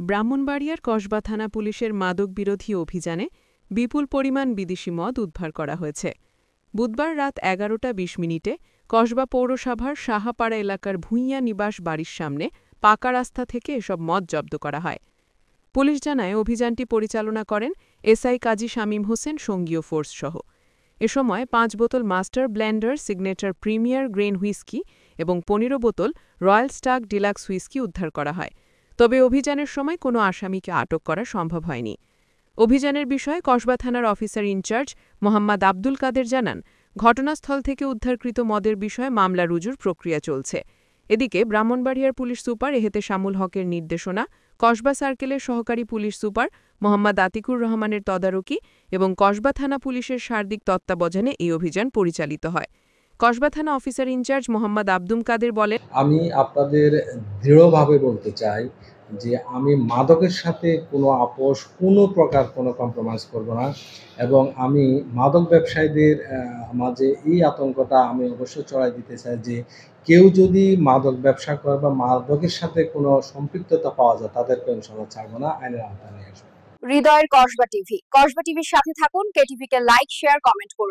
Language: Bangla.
ব্রাহ্মণবাড়িয়ার কসবা থানা পুলিশের মাদক বিরোধী অভিযানে বিপুল পরিমাণ বিদেশি মদ উদ্ধার করা হয়েছে। বুধবার রাত 11:20 কসবা পৌরসভার সাহাপাড়া এলাকার ভূঁইয়া নিবাস বাড়ির সামনে পাকা রাস্তা থেকে এসব মদ জব্দ করা হয়। পুলিশ জানায় অভিযানটি পরিচালনা করেন এসআই কাজী শামীম হোসেন সঙ্গীয় ফোর্সসহ। এ সময় 5 বোতল master Blender signature premier grain whisky এবং 15 বোতল রয়্যাল স্টাগ ডিলাক্স হুইস্কি উদ্ধার করা হয়। তবে অভিযানের সময় কোনো আসামিকে আটক করা সম্ভব হয়নি। অভিযানের বিষয়ে কসবা থানার অফিসার ইনচার্জ মোহাম্মদ আব্দুল কাদের জানান, ঘটনাস্থল থেকে উদ্ধারকৃত মদের বিষয়ে মামলা রুজুর প্রক্রিয়া চলছে। এদিকে ব্রাহ্মণবাড়িয়ার পুলিশ সুপার এহেতে শামুল হকের নির্দেশনা, কসবা সার্কেলের সহকারী পুলিশ সুপার মোহাম্মদ আতিকুর রহমানের তদারকি এবং কসবা থানা পুলিশের সার্বিক তত্ত্বাবধানে এই অভিযান পরিচালিত হয়। কসবা থানা অফিসার ইনচার্জ মোহাম্মদ আব্দুল কাদের বলেন, আমি আপনাদের দৃঢ়ভাবে বলতে চাই যে আমি মাদকের সাথে কোনো আপোষ, কোনো প্রকার কোনো কম্প্রোমাইজ করব না, এবং আমি মাদক ব্যবসায়ীদের মাঝে এই আতঙ্কটা আমি অবশ্যই ছড়াই দিতে চাই যে কেউ যদি মাদক ব্যবসা করে বা মাদকের সাথে কোনো সম্পৃক্ততা পাওয়া যায় তাদেরকে ইনশাআল্লাহ ছাড়বো না, আইনের আওতায় নিয়ে আসবো। হৃদয়ের কসবা টিভির সাথে থাকুন। কেটিভিকে লাইক, শেয়ার, কমেন্ট করুন।